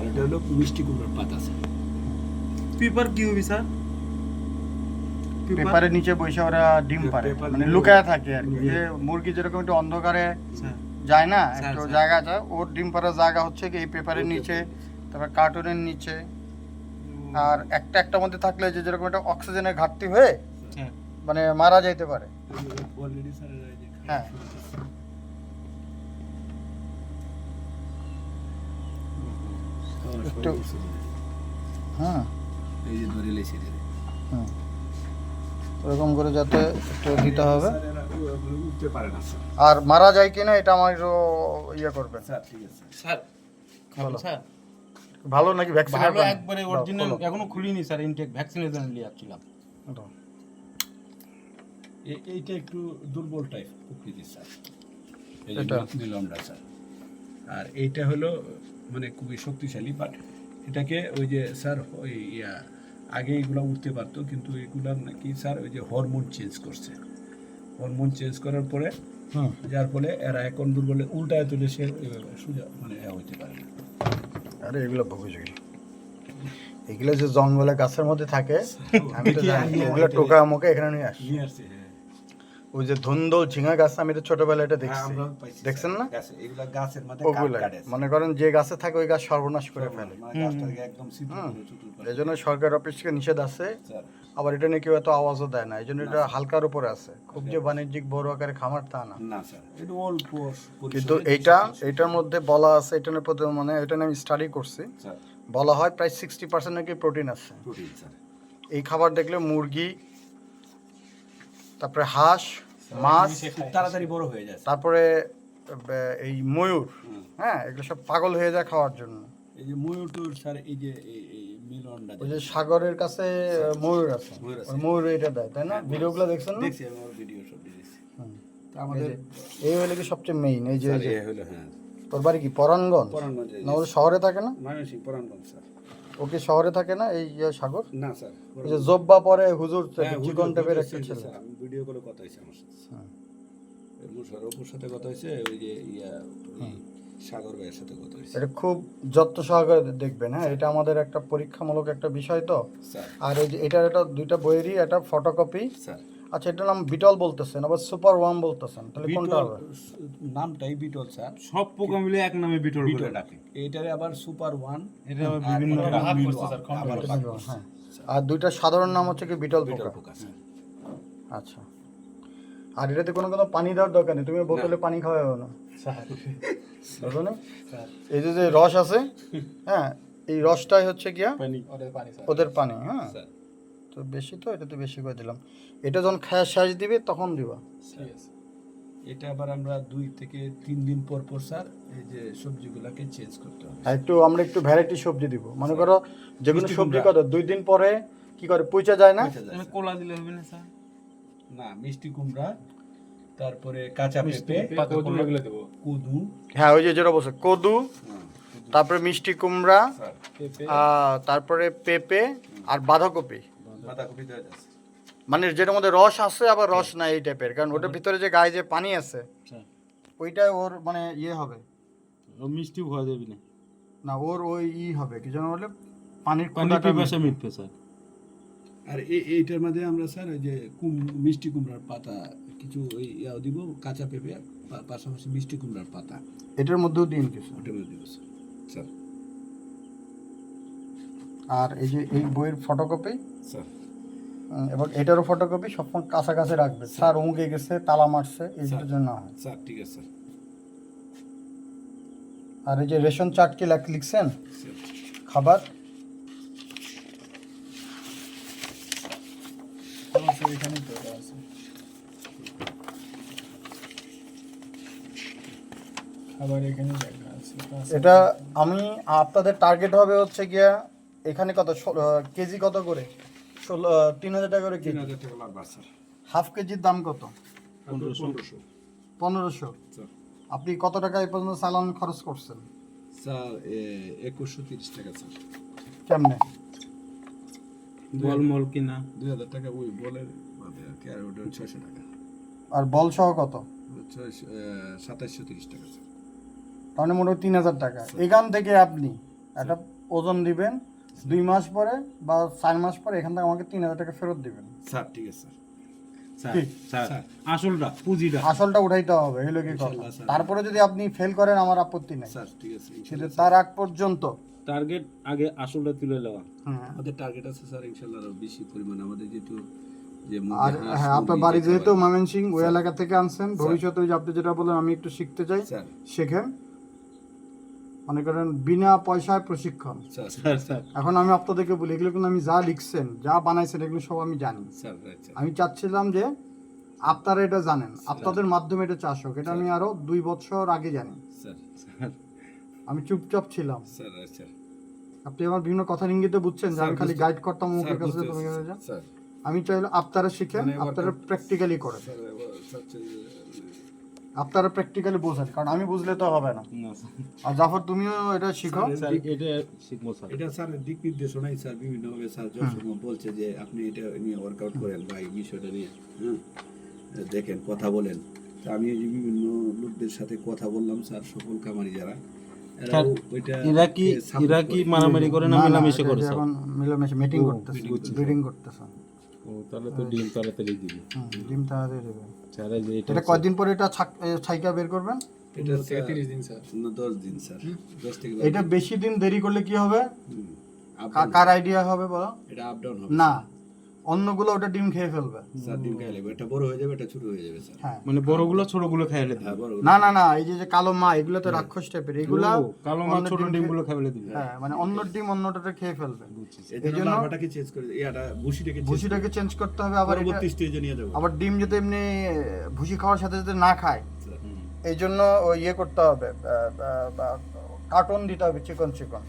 আর এটা হলো মিষ্টি কুমড়ার পাতা স্যার। পেপার কি হবে স্যার? পেপারের নিচে বসে ওরা ডিম হ্যাঁ, পারে, পেপার মানে দিয়ে লুকায় থাকে আর কি। লুকিয়ে। যে মুরগি যেরকম একটু অন্ধকারে স্যার যায় না, স্যার, একটু স্যার। জায়গা যায়, ওর ডিম পাড়ার জায়গা হচ্ছে কি এই পেপারের নিচে, তারপর কার্টুনের নিচে। আর একটা একটার মধ্যে থাকলে যে যেরকম একটা অক্সিজেনের ঘাটতি হয়ে হ্যাঁ মানে মারা যেতে পারে। অলরেডি স্যার এই যে হ্যাঁ। একটু হ্যাঁ এই যে ধরে লেছে হুম, ওরকম করে যাতে একটু দিতে হবে। স্যার এরা উঠতে পারে না স্যার। আর মারা যায় কিনা এটা আমার একটু ইয়ে করবেন। স্যার ঠিক আছে স্যার খাবো বলো। স্যার? ভালো নাকি ভ্যাকসিন? ভালো একবারে অরিজিনাল, এখনো খুলিনি স্যার, ইনটেক ভ্যাকসিনের জন্য নিয়ে আসছিলাম। এইটা একটু দুর্বল টাইপ প্রকৃতির স্যার, এই যে এটা? মিলনটা স্যার। আর এইটা হলো মানে খুবই শক্তিশালী, বাট এটাকে ওই যে স্যার ওই আগে এগুলো উঠতে পারতো, কিন্তু এগুলার নাকি স্যার ওই যে হরমোন চেঞ্জ করছে। হরমোন চেঞ্জ করার পরে হুম, যার ফলে এরা এখন দুর্বলে উল্টায় তুলে সে সোজা মানে হইতে পারে না। আরে এগুলো ভুগুজুই, এগুলো যে জঙ্গলে গাছের মধ্যে থাকে আমি তো জানি, ওগুলো টোকা মুখে এখানে নিয়ে আসি। নিয়ে আসছে, হ্যাঁ। ওই যে ধুন্দল ঝিঙা গাছ আমি তো ছোটবেলায় এটা হ্যাঁ, দেখছি, আমরাও পাইছি, দেখছেন না? গাছে, এগুলা গাছের মধ্যে ওগুলো কাটে মনে করেন যে গাছে থাকে ওই গাছ সর্বনাশ করে ফেলে। মানে গাছটাকে একদম ছিদ্র করে চুতুর করে। এই জন্য সরকার অফিস থেকে নিষেধ আছে। স্যার আবার এটা নিয়ে কেউ এত আওয়াজও দেয় না, এই জন্য এটা হালকার উপরে আছে, খুব যে বাণিজ্যিক বড় আকারে খামার তা না। না স্যার, এটা অল্প কিন্তু পরিসরে এইটার মধ্যে বলা আছে, এটা নিয়ে মানে এটা নিয়ে আমি স্টাডি করছি, স্যার বলা হয় প্রায় 60% নাকি প্রোটিন আছে। Protein sir. এই খাবার দেখলে মুরগি, তারপরে হাঁস, মাছ, খুব তাড়াতাড়ি বড় হয়ে যায় স্যার। তারপরে এই ময়ূর, হুম। হ্যাঁ, এগুলো সব পাগল হয়ে যায় খাওয়ার জন্য। এই যে ময়ূরটুর স্যার, এই যে এই মিলনটা ওই যে সাগরের কাছে ময়ূর আছে, ময়ূর আছে। ওই ময়ূর এটা দেয়, তাই না? ভিডিওগুলো দেখছেন না? দেখছি, আমি ওর ভিডিও সব দেখেছি। হুম। তা আমাদের এই হলো কি সবচেয়ে মেইন। এই যে স্যার এই যে এ হলো, হ্যাঁ, তোর বাড়ি কি পরাণগঞ্জ? পরাণগঞ্জে, না, ও শহরে থাকে না? ময়মনসিংহ পরাণগঞ্জ স্যার। ওকে শহরে থাকে না এই সাগর? না স্যার, ওই যে জব্বা পরে হুজুর হ্যাঁ, চিকন হুজুর, টাইপের হুজুর একটা চিনতে ছেলে। স্যার, আমি ভিডিও করে কথা হয়েছে আমার সাথে। হ্যাঁ। অপুর সাথে কথা হয়েছে, ওই যে ওই সাগর ভাইয়ের সাথে কথা হয়েছে এটা খুব যত্ন সহকারে দেখবেন, হ্যাঁ, এটা আমাদের একটা পরীক্ষামূলক একটা বিষয় তো। স্যার। আর এই যে এটার একটা দুইটা বইয়েরই একটা ফটোকপি। স্যার আচ্ছা, এটার নাম বিটল বলতেছেন, আবার সুপার ওয়াম বলতেছেন, তাহলে কোনটা বিটল হবে? নামটাই বিটল স্যার, সব পোকা মিলে এক নামে বিটল বিটল বলে ডাকে। এইটারে আবার সুপার ওয়ান, এটা আবার বিভিন্ন ভাগ করছে স্যার, আবার খন্ড ভাগ করছে। করছে। হ্যাঁ, আর দুইটা সাধারণ নাম হচ্ছে কি বিটল বিটল পোকা। পোকা স্যার। আচ্ছা, আর এটাতে কোনো পানি দেওয়ার দরকার নেই, তুমি বোতলে পানি খাওয়াবে না, স্যার বুঝলো না? স্যার এই যে রস আছে, হ্যাঁ, এই রসটাই হচ্ছে গিয়া পানি, ওদের পানি স্যার। ওদের পানি। হ্যাঁ, স্যার তো বেশি, তো এটা তো বেশি করে দিলাম। এটা যখন খায় শেষ দিবে তখন দিবা। ঠিক আছে। এটা আবার আমরা 2 থেকে 3 দিন পর পর স্যার এই যে সবজিগুলোকে চেঞ্জ করতে হবে। আর আমরা একটু ভ্যারাইটি সবজি দিব, মনে করো যেগুলো মিষ্টি সবজি কুমড়া। কত 2 দিন পরে কি করে পচে যায় না? বুঝা যায় আমি স্যার। কোলা দিলে হবে না স্যার? না, মিষ্টি কুমড়া, তারপরে কাঁচা পেঁপে, কদু এগুলো দেবো। কুদু, হ্যাঁ, ওই যে যেটা বলছে কদু, হ্যাঁ, তারপরে মিষ্টি কুমড়া, স্যার পেঁপে, তারপরে পেঁপে আর বাঁধাকপি। বাঁধাকপি দেওয়া যাচ্ছে। মানে যেটার মধ্যে রস আছে আবার রস নাই এই টাইপের, কারণ ওটার ভিতরে যে গায়ে যে পানি আছে স্যার ওইটাই ওর মানে ইয়ে হবে ও মিষ্টি হওয়া যাবে না, না, ওর ওই হবে কি যেন বলে, পানির পানি ক্ষুধাটা পিপাসা মিটবে স্যার। আর এইটার মধ্যে আমরা স্যার ওই যে মিষ্টি কুমড়ার পাতা কিছু ওই ইয়াও দিব, কাঁচা পেঁপে, পাশাপাশি মিষ্টি কুমড়ার পাতা এটার মধ্যেও দিন কিছু। ওটার মধ্যে দিব স্যার। স্যার আর এই যে এই বইয়ের ফটোকপি স্যার এবং এটারও ফটোকপি সবসময় কাছাকাছি রাখবে। স্যার অমুকে গেছে, তালা মারছে, এইটার জন্য হয়। স্যার ঠিক আছে স্যার। আর এই যে রেশন চার্ট কি লিখছেন স্যার খাবার? এখানেই তো আছে। খাবার এখানে লেখা আছে। এটা আমি আপনাদের টার্গেট হবে হচ্ছে গিয়া এখানে কত কেজি কত করে? 3,000 টাকা করে কেজি। 3,000 টাকা লাগবে স্যার। হাফ কেজির দাম কত? 1500 1500। স্যার। আপনি কত টাকা এই পর্যন্ত চালান খরচ করছেন? স্যার 2130 টাকা স্যার। কেমনে? বল মল কিনা 2000 টাকা ওই বলের বাদে আর কি, আর ওটা 600 টাকা। আর বল সহ কত? 2730 টাকা স্যার। তাহলে মোটামুটি 3,000 টাকা। এখান থেকে আপনি একটা ওজন দিবেন, 2 মাস পরে বা 4 মাস পরে এখান থেকে আমাকে 3000 টাকা ফেরত দিবেন। স্যার ঠিক আছে স্যার কি? স্যার আসলটা পুঁজিটা আসলটা উঠাইতে হবে, এগুলো কি কথা। ইনশাআল্লাহ, স্যার। তারপরে যদি আপনি ফেল করেন আমার আপত্তি নেই, স্যার ঠিক আছে কিন্তু ইনশাআল্লাহ। তার আগ পর্যন্ত টার্গেট আগে আসলটা তুলে নেওয়া। আমাদের টার্গেট আছে স্যার ইনশাআল্লাহ আরো বেশি পরিমাণে আমাদের যেহেতু যে আর মুরগি, হাঁস, হ্যাঁ, আপনার মুরগি বাড়ি যে যেহেতু খাবার- ময়মনসিংহ ওই এলাকা থেকে আনছেন, ভবিষ্যতে ওই যে আপনি যেটা বলেন আমি একটু শিখতে চাই, স্যার শেখেন। মনে করেন বিনা পয়সায় প্রশিক্ষণ। স্যার স্যার স্যার এখন আমি আপনাদেরকে বলি, এগুলো কিন্তু আমি যা লিখছেন যা বানাইছেন এগুলো সব আমি জানি। স্যার রাইট স্যার আমি চাচ্ছিলাম যে আপনারা এটা জানেন, আপনাদের মাধ্যমে এটা চাষ হোক, এটা আমি আরো 2 বছর আগে জানি। স্যার স্যার আমি চুপচাপ ছিলাম, স্যার রাইট স্যার আপনি আমার বিভিন্ন কথার ইঙ্গিতে বুঝছেন যে আমি খালি গাইড করতাম মুখের স্যার কাছে বুঝতে তুমি পারছি, যা। স্যার আমি চাইলে আপনারা শিখেন, মানে এবার আপনারা প্র্যাকটিক্যালি করেন, স্যার আপনারা প্র্যাকটিক্যালি বোঝেন, কারণ আমি বুঝলে তো হবে না। না স্যার আর জাফর তুমিও এটা শিখো। স্যার এটা শিখবো স্যার। এটা স্যার দিক নির্দেশনাই স্যার বিভিন্নভাবে স্যার যখন বলছে যে আপনি এটা নিয়ে ওয়ার্কআউট করেন বা এই বিষয়টা নিয়ে দেখেন কথা বলেন। তা আমি এই যে বিভিন্ন লোকদের সাথে কথা বললাম স্যার, সকল কামারি যারা স্যার, এরা কি মারামারি করে না মেলামেশা করে স্যার? এখন মিলেমিশে মিটিং করতেছে, meeting ব্রিডিং করতেছে। ও তাহলে তো ডিম তাড়াতাড়ি দিবি ডিম তাড়াতাড়ি দেবে। স্যার এই যে এটা কয়দিন পরে এটা ছাইকা বের করবেন? এটা 30 দিন স্যার, না 10 দিন স্যার, 10 থেকে 12 এটা বেশি দিন দেরি করলে কি হবে? হুম, up কার আইডিয়া হবে বলো? এটা আপ ডাউন হবে না, অন্যগুলো ওটা ডিম খেয়ে ফেলবে। স্যার, ডিম খাইলে এটা বড় হয়ে যাবে, এটা ছোট হয়ে যাবে স্যার। হ্যাঁ, মানে বড়গুলো ছোটগুলো খাইলে দিবি। হ্যাঁ বড় না না না, এই যে কালো মা এগুলো তো রাক্ষস টাইপের, এগুলা ও, কালো মাছ ছোট ডিমগুলো খাইলে দিবি। হ্যাঁ মানে অন্য ডিম অন্যটাতে খেয়ে ফেলবে। এই জন্য লাভাটাকে চেঞ্জ করে এটা ভুসিটাকে ভুসিটাকে চেঞ্জ করতে হবে, আবার এটা- পরবর্তী স্টেজে নিয়ে যাবো আবার ডিম যদি এমনি ভুসি খাওয়ার সাথে সাথে না খায়, স্যার। এই জন্য ইয়ে করতে হবে, কার্টন দিতে হবে চিকন চিকন।